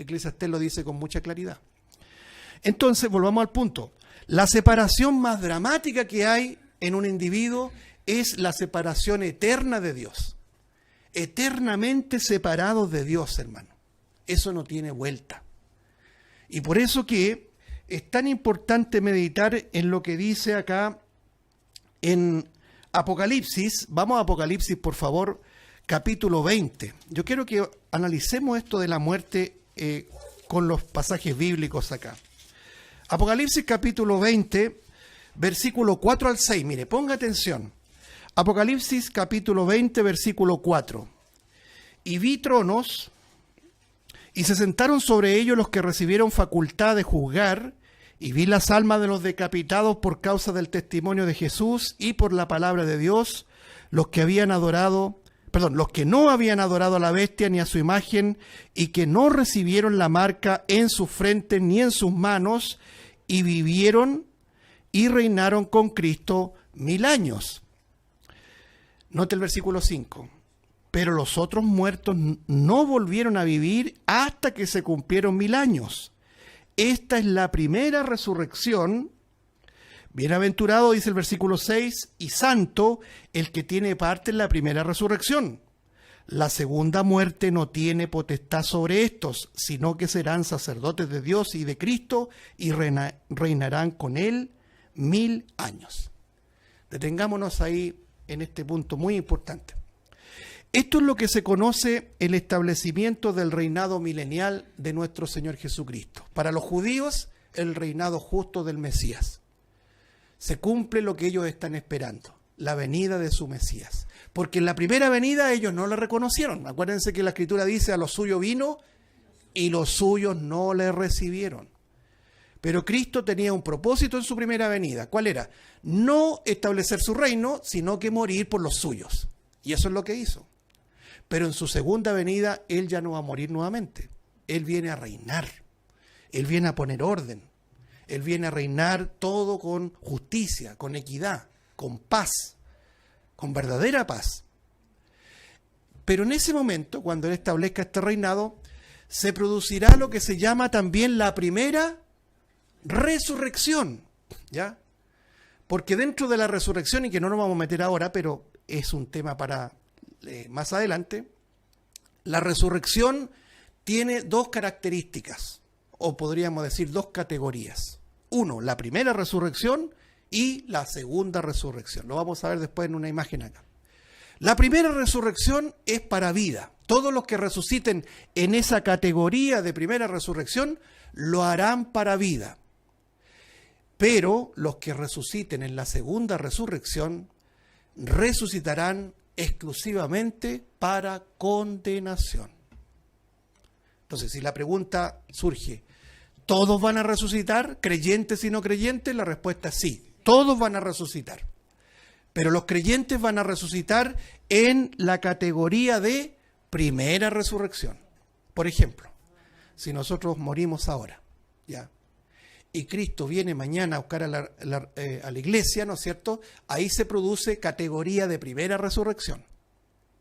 Eclesiastés lo dice con mucha claridad. Entonces, volvamos al punto. La separación más dramática que hay en un individuo es la separación eterna de Dios. Eternamente separados de Dios, hermano. Eso no tiene vuelta. Y por eso que es tan importante meditar en lo que dice acá en Apocalipsis. Vamos a Apocalipsis, por favor, capítulo 20. Yo quiero que analicemos esto de la muerte con los pasajes bíblicos acá. Apocalipsis capítulo 20, versículo 4 al 6. Mire, ponga atención. Apocalipsis capítulo 20, versículo 4. Y vi tronos, y se sentaron sobre ellos los que recibieron facultad de juzgar, y vi las almas de los decapitados por causa del testimonio de Jesús y por la palabra de Dios, los que no habían adorado a la bestia ni a su imagen, y que no recibieron la marca en su frente ni en sus manos, y vivieron y reinaron con Cristo 1000 años. Note el versículo 5. Pero los otros muertos no volvieron a vivir hasta que se cumplieron 1000 años. Esta es la primera resurrección. Bienaventurado, dice el versículo 6, y santo el que tiene parte en la primera resurrección. La segunda muerte no tiene potestad sobre estos, sino que serán sacerdotes de Dios y de Cristo y reinarán con él 1000 años. Detengámonos ahí en este punto muy importante. Esto es lo que se conoce el establecimiento del reinado milenial de nuestro Señor Jesucristo. Para los judíos, el reinado justo del Mesías. Se cumple lo que ellos están esperando, la venida de su Mesías. Porque en la primera venida ellos no le reconocieron. Acuérdense que la Escritura dice, a los suyos vino y los suyos no le recibieron. Pero Cristo tenía un propósito en su primera venida. ¿Cuál era? No establecer su reino, sino que morir por los suyos. Y eso es lo que hizo. Pero en su segunda venida, Él ya no va a morir nuevamente. Él viene a reinar. Él viene a poner orden. Él viene a reinar todo con justicia, con equidad, con paz, con verdadera paz. Pero en ese momento, cuando Él establezca este reinado, se producirá lo que se llama también la primera resurrección, ¿ya? Porque dentro de la resurrección, y que no nos vamos a meter ahora, pero es un tema para más adelante, la resurrección tiene dos características, o podríamos decir dos categorías. Uno, la primera resurrección y la segunda resurrección. Lo vamos a ver después en una imagen acá. La primera resurrección es para vida. Todos los que resuciten en esa categoría de primera resurrección lo harán para vida. Pero los que resuciten en la segunda resurrección resucitarán exclusivamente para condenación. Entonces, si la pregunta surge, ¿todos van a resucitar, creyentes y no creyentes? La respuesta es sí, todos van a resucitar. Pero los creyentes van a resucitar en la categoría de primera resurrección. Por ejemplo, si nosotros morimos ahora, ¿ya? Y Cristo viene mañana a buscar a la iglesia, ¿no es cierto? Ahí se produce categoría de primera resurrección,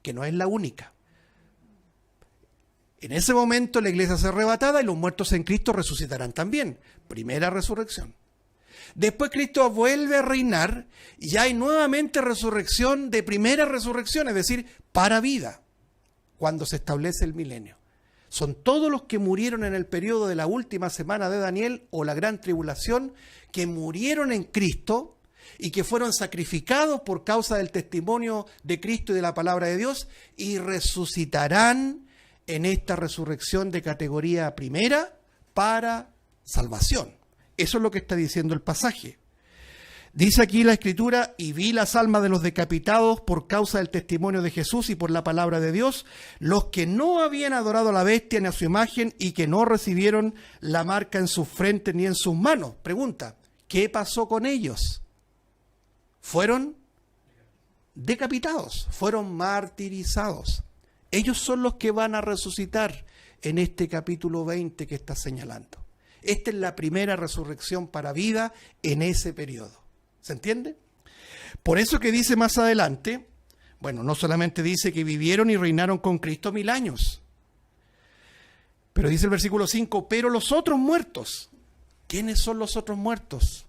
que no es la única. En ese momento la iglesia será arrebatada y los muertos en Cristo resucitarán también. Primera resurrección. Después Cristo vuelve a reinar y hay nuevamente resurrección de primera resurrección, es decir, para vida, cuando se establece el milenio. Son todos los que murieron en el periodo de la última semana de Daniel o la gran tribulación, que murieron en Cristo y que fueron sacrificados por causa del testimonio de Cristo y de la palabra de Dios, y resucitarán en esta resurrección de categoría primera para salvación. Eso es lo que está diciendo el pasaje. Dice aquí la Escritura, y vi las almas de los decapitados por causa del testimonio de Jesús y por la palabra de Dios, los que no habían adorado a la bestia ni a su imagen y que no recibieron la marca en su frente ni en sus manos. Pregunta, ¿qué pasó con ellos? Fueron decapitados, fueron martirizados. Ellos son los que van a resucitar en este capítulo 20 que está señalando. Esta es la primera resurrección para vida en ese periodo. ¿Se entiende? Por eso que dice más adelante, bueno, no solamente dice que vivieron y reinaron con Cristo 1000 años. Pero dice el versículo 5, pero los otros muertos. ¿Quiénes son los otros muertos?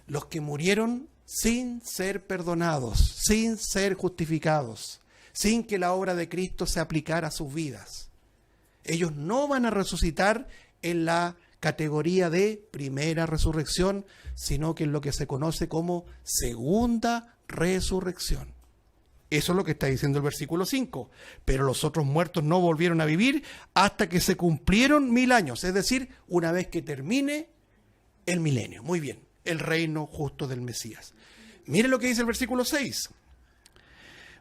Los que murieron sin ser perdonados, sin ser justificados, sin que la obra de Cristo se aplicara a sus vidas. Ellos no van a resucitar en la categoría de primera resurrección, sino que en lo que se conoce como segunda resurrección. Eso es lo que está diciendo el versículo 5. Pero los otros muertos no volvieron a vivir hasta que se cumplieron 1000 años, es decir, una vez que termine el milenio. Muy bien, el reino justo del Mesías. Mire lo que dice el versículo 6.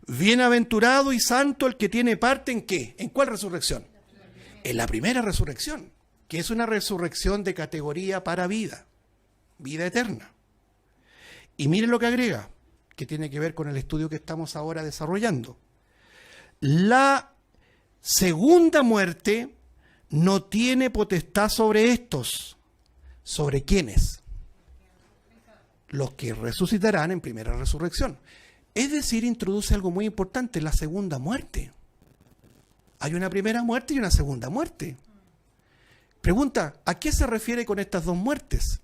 Bienaventurado y santo el que tiene parte ¿en qué? ¿En cuál resurrección? En la primera resurrección, que es una resurrección de categoría para vida, vida eterna. Y mire lo que agrega, que tiene que ver con el estudio que estamos ahora desarrollando. La segunda muerte no tiene potestad sobre estos. ¿Sobre quiénes? Los que resucitarán en primera resurrección. Es decir, introduce algo muy importante, la segunda muerte. Hay una primera muerte y una segunda muerte. Pregunta, ¿a qué se refiere con estas dos muertes?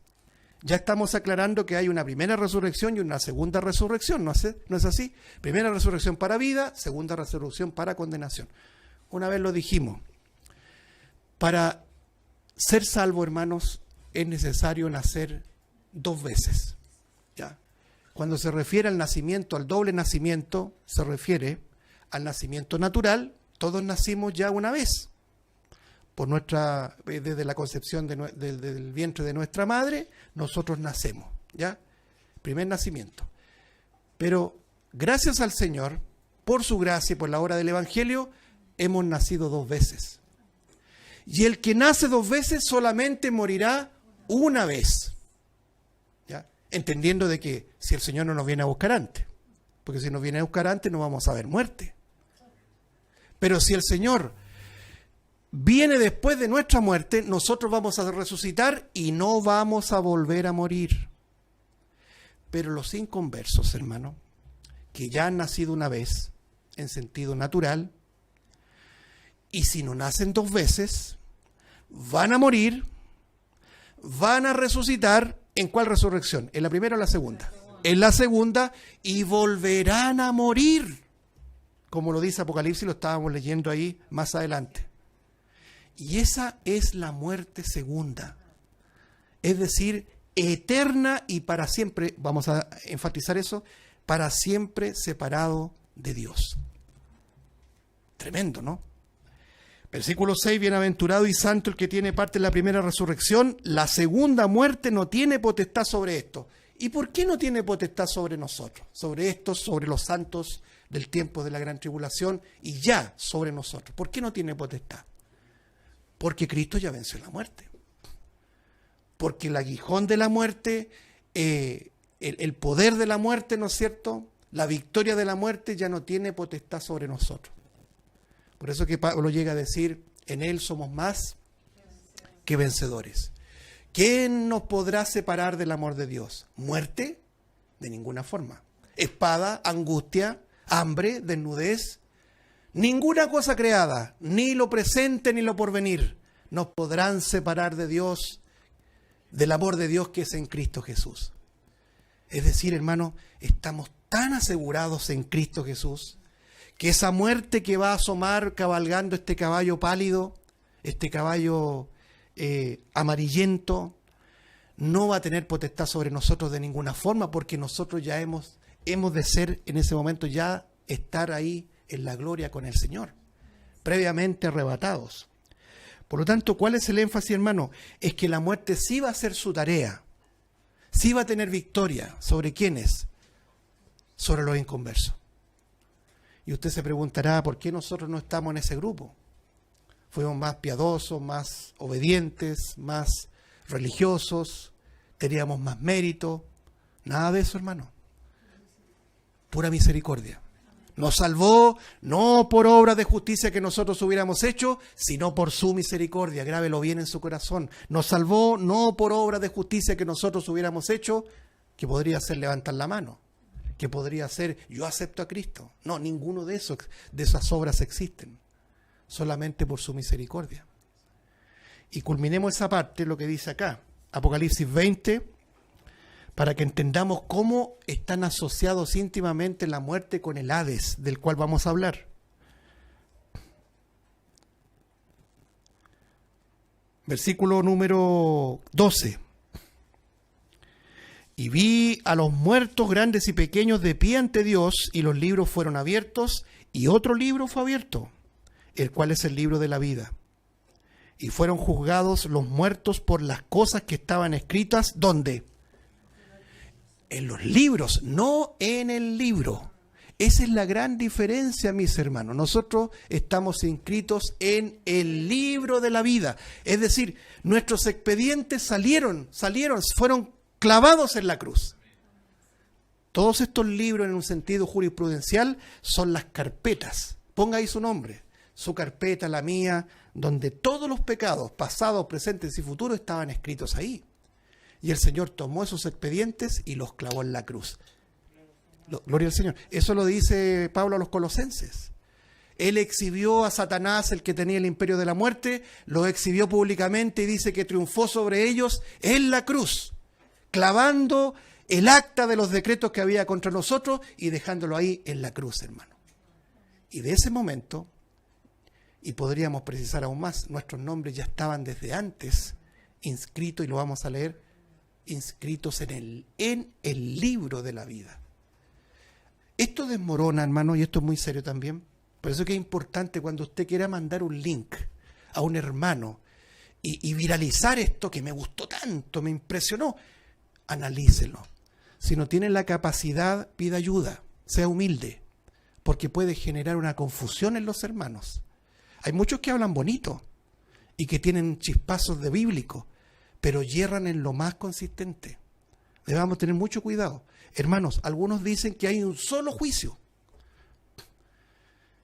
Ya estamos aclarando que hay una primera resurrección y una segunda resurrección, ¿no es así? Primera resurrección para vida, segunda resurrección para condenación. Una vez lo dijimos. Para ser salvo, hermanos, es necesario nacer 2 veces. ¿Ya? Cuando se refiere al nacimiento, al doble nacimiento, se refiere al nacimiento natural. Todos nacimos ya una vez. Desde la concepción del vientre de nuestra madre, nosotros nacemos, ¿ya? Primer nacimiento. Pero gracias al Señor, por su gracia y por la obra del Evangelio, hemos nacido 2 veces. Y el que nace 2 veces solamente morirá una vez, ¿ya? Entendiendo de que si el Señor no nos viene a buscar antes, porque si nos viene a buscar antes no vamos a ver muerte. Pero si el Señor viene después de nuestra muerte, nosotros vamos a resucitar y no vamos a volver a morir. Pero los inconversos, hermano, que ya han nacido una vez en sentido natural, y si no nacen 2 veces, van a morir, van a resucitar. ¿En cuál resurrección? ¿En la primera o la segunda? En la segunda, y volverán a morir. Como lo dice Apocalipsis, lo estábamos leyendo ahí más adelante. Y esa es la muerte segunda. Es decir, eterna y para siempre, vamos a enfatizar eso, para siempre separado de Dios. Tremendo, ¿no? Versículo 6, bienaventurado y santo el que tiene parte en la primera resurrección, la segunda muerte no tiene potestad sobre esto. ¿Y por qué no tiene potestad sobre nosotros? Sobre estos, sobre los santos del tiempo de la gran tribulación y ya sobre nosotros. ¿Por qué no tiene potestad? Porque Cristo ya venció la muerte. Porque el aguijón de la muerte, el poder de la muerte, ¿no es cierto? La victoria de la muerte ya no tiene potestad sobre nosotros. Por eso que Pablo llega a decir, en Él somos más que vencedores. ¿Quién nos podrá separar del amor de Dios? ¿Muerte? De ninguna forma. ¿Espada, angustia, hambre, desnudez? Ninguna cosa creada, ni lo presente ni lo porvenir, nos podrán separar de Dios, del amor de Dios que es en Cristo Jesús. Es decir, hermano, estamos tan asegurados en Cristo Jesús, que esa muerte que va a asomar cabalgando este caballo pálido, este caballo amarillento, no va a tener potestad sobre nosotros de ninguna forma, porque nosotros ya hemos de ser en ese momento, ya estar ahí en la gloria con el Señor, previamente arrebatados. Por lo tanto, ¿cuál es el énfasis, hermano? Es que la muerte sí va a hacer su tarea, sí va a tener victoria. ¿Sobre quiénes? Sobre los inconversos. Y usted se preguntará, ¿por qué nosotros no estamos en ese grupo? Fuimos más piadosos, más obedientes, más religiosos, teníamos más mérito. Nada de eso, hermano. Pura misericordia. Nos salvó no por obras de justicia que nosotros hubiéramos hecho, sino por su misericordia. Grábelo bien en su corazón. Nos salvó no por obras de justicia que nosotros hubiéramos hecho, que podría ser levantar la mano, que podría ser yo acepto a Cristo. No, ninguno de esas obras existen. Solamente por su misericordia. y culminemos esa parte, lo que dice acá, Apocalipsis 20, para que entendamos cómo están asociados íntimamente la muerte con el Hades, del cual vamos a hablar. Versículo número 12. Y vi a los muertos grandes y pequeños de pie ante Dios, y los libros fueron abiertos, y otro libro fue abierto, el cual es el libro de la vida. Y fueron juzgados los muertos por las cosas que estaban escritas, ¿dónde? En los libros, no en el libro. Esa es la gran diferencia, mis hermanos. Nosotros estamos inscritos en el libro de la vida. Es decir, nuestros expedientes fueron clavados en la cruz. Todos estos libros, en un sentido jurisprudencial, son las carpetas. Ponga ahí su nombre, su carpeta, la mía, donde todos los pecados, pasados, presentes y futuros, estaban escritos ahí. Y el Señor tomó esos expedientes y los clavó en la cruz. Gloria al Señor. Eso lo dice Pablo a los Colosenses. Él exhibió a Satanás, el que tenía el imperio de la muerte, lo exhibió públicamente y dice que triunfó sobre ellos en la cruz, clavando el acta de los decretos que había contra nosotros y dejándolo ahí en la cruz, hermano. Y de ese momento, y podríamos precisar aún más, nuestros nombres ya estaban desde antes inscritos, y lo vamos a leer, inscritos en el libro de la vida. Esto desmorona, hermano, y esto es muy serio también. Por eso que es importante cuando usted quiera mandar un link a un hermano y viralizar esto que me gustó tanto, me impresionó, analícelo. Si no tiene la capacidad, pida ayuda, sea humilde, porque puede generar una confusión en los hermanos. Hay muchos que hablan bonito y que tienen chispazos de bíblico, pero yerran en lo más consistente. Debemos tener mucho cuidado. Hermanos, algunos dicen que hay un solo juicio.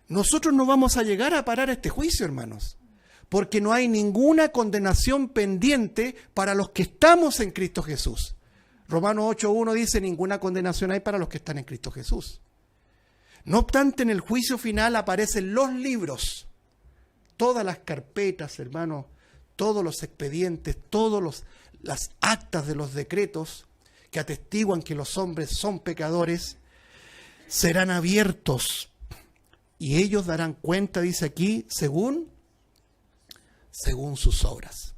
Nosotros no vamos a llegar a parar este juicio, hermanos, porque no hay ninguna condenación pendiente para los que estamos en Cristo Jesús. Romanos 8:1 dice, ninguna condenación hay para los que están en Cristo Jesús. No obstante, en el juicio final aparecen los libros, todas las carpetas, hermanos, todos los expedientes, las actas de los decretos que atestiguan que los hombres son pecadores, serán abiertos y ellos darán cuenta, dice aquí, según sus obras.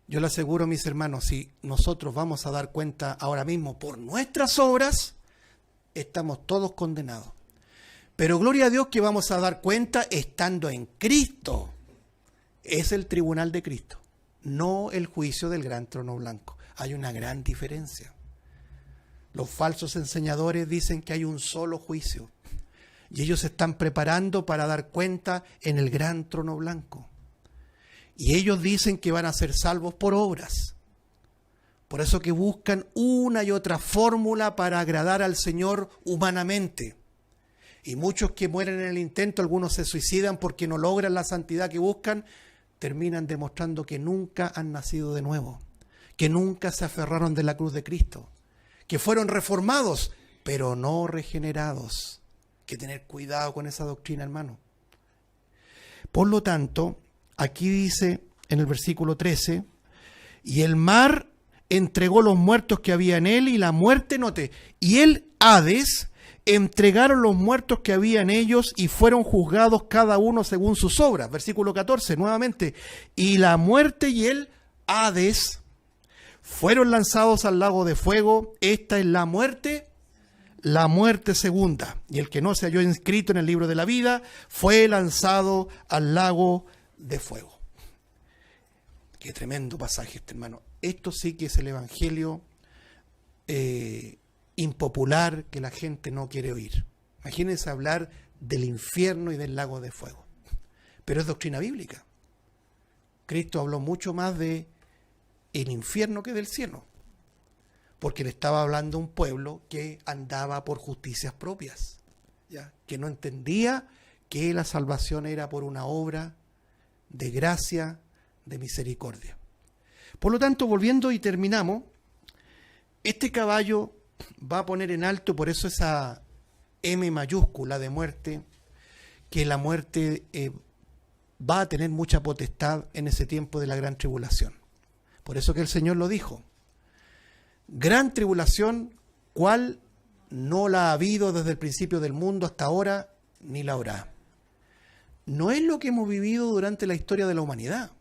Yo le aseguro, mis hermanos, si nosotros vamos a dar cuenta ahora mismo por nuestras obras, estamos todos condenados. Pero gloria a Dios que vamos a dar cuenta estando en Cristo. Es el tribunal de Cristo, no el juicio del gran trono blanco. Hay una gran diferencia. Los falsos enseñadores dicen que hay un solo juicio y ellos se están preparando para dar cuenta en el gran trono blanco. Y ellos dicen que van a ser salvos por obras. Por eso que buscan una y otra fórmula para agradar al Señor humanamente. Y muchos que mueren en el intento, algunos se suicidan porque no logran la santidad que buscan, terminan demostrando que nunca han nacido de nuevo, que nunca se aferraron de la cruz de Cristo, que fueron reformados, pero no regenerados. Hay que tener cuidado con esa doctrina, hermano. Por lo tanto, aquí dice en el versículo 13, y el mar entregó los muertos que había en él, y la muerte, note, y el Hades entregaron los muertos que había en ellos y fueron juzgados cada uno según sus obras. Versículo 14, nuevamente, y la muerte y el Hades fueron lanzados al lago de fuego. Esta es la muerte segunda. Y el que no se halló inscrito en el libro de la vida fue lanzado al lago de fuego. Qué tremendo pasaje este, hermano. Esto sí que es el evangelio impopular que la gente no quiere oír. Imagínense hablar del infierno y del lago de fuego. Pero es doctrina bíblica. Cristo habló mucho más de el infierno que del cielo, porque le estaba hablando a un pueblo que andaba por justicias propias, ¿ya? Que no entendía que la salvación era por una obra de gracia, de misericordia. Por lo tanto, volviendo y terminamos, este caballo va a poner en alto, por eso esa M mayúscula de muerte, que la muerte va a tener mucha potestad en ese tiempo de la gran tribulación. Por eso que el Señor lo dijo. Gran tribulación, cual no la ha habido desde el principio del mundo hasta ahora, ni la habrá. No es lo que hemos vivido durante la historia de la humanidad.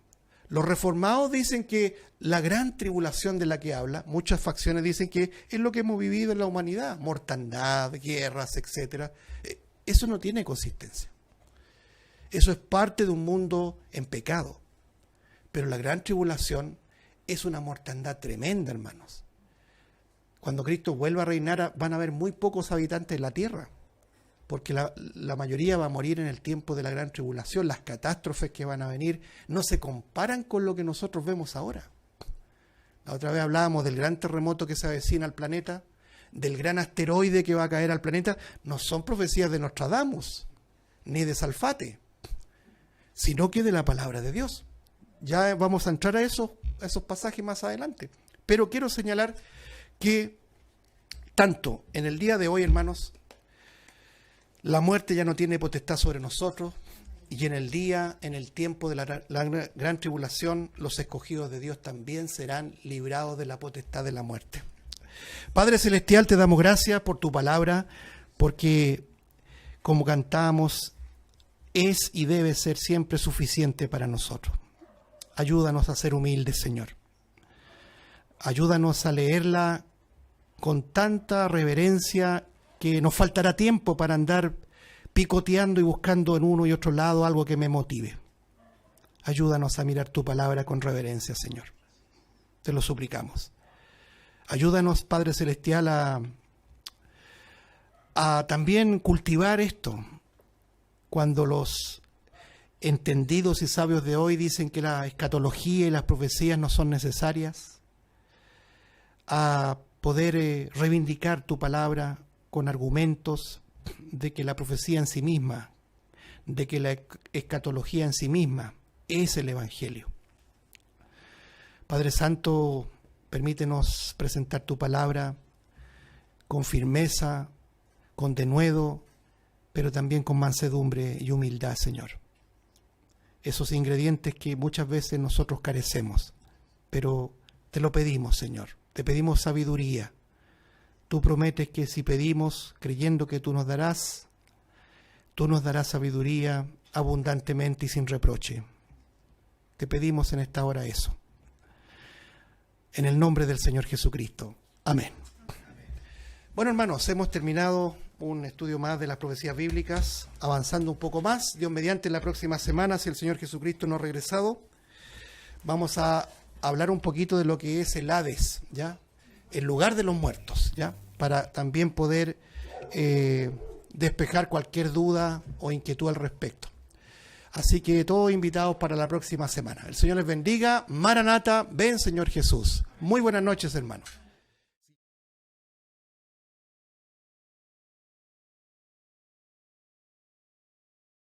Los reformados dicen que la gran tribulación de la que habla, muchas facciones dicen que es lo que hemos vivido en la humanidad, mortandad, guerras, etc. Eso no tiene consistencia. Eso es parte de un mundo en pecado. Pero la gran tribulación es una mortandad tremenda, hermanos. Cuando Cristo vuelva a reinar, van a haber muy pocos habitantes en la tierra, porque la mayoría va a morir en el tiempo de la gran tribulación. Las catástrofes que van a venir no se comparan con lo que nosotros vemos ahora. La otra vez hablábamos del gran terremoto que se avecina al planeta, del gran asteroide que va a caer al planeta. No son profecías de Nostradamus, ni de Salfate, sino que de la palabra de Dios. Ya vamos a entrar a esos pasajes más adelante. Pero quiero señalar que tanto en el día de hoy, hermanos, la muerte ya no tiene potestad sobre nosotros, y en el tiempo de la gran tribulación, los escogidos de Dios también serán librados de la potestad de la muerte. Padre Celestial, te damos gracias por tu palabra, porque como cantamos, es y debe ser siempre suficiente para nosotros. Ayúdanos a ser humildes, Señor. Ayúdanos a leerla con tanta reverencia que nos faltará tiempo para andar picoteando y buscando en uno y otro lado algo que me motive. Ayúdanos a mirar tu palabra con reverencia, Señor. Te lo suplicamos. Ayúdanos, Padre Celestial, a también cultivar esto. Cuando los entendidos y sabios de hoy dicen que la escatología y las profecías no son necesarias, a poder reivindicar tu palabra con argumentos de que la profecía en sí misma, de que la escatología en sí misma es el Evangelio. Padre Santo, permítenos presentar tu palabra con firmeza, con denuedo, pero también con mansedumbre y humildad, Señor. Esos ingredientes que muchas veces nosotros carecemos, pero te lo pedimos, Señor. Te pedimos sabiduría. Tú prometes que si pedimos, creyendo que tú nos darás sabiduría abundantemente y sin reproche. Te pedimos en esta hora eso. En el nombre del Señor Jesucristo. Amén. Bueno, hermanos, hemos terminado un estudio más de las profecías bíblicas, avanzando un poco más. Dios mediante, la próxima semana, si el Señor Jesucristo no ha regresado, vamos a hablar un poquito de lo que es el Hades, ¿ya? El lugar de los muertos, ¿ya? Para también poder despejar cualquier duda o inquietud al respecto. Así que todos invitados para la próxima semana. El Señor les bendiga. Maranata, ven Señor Jesús. Muy buenas noches, hermanos.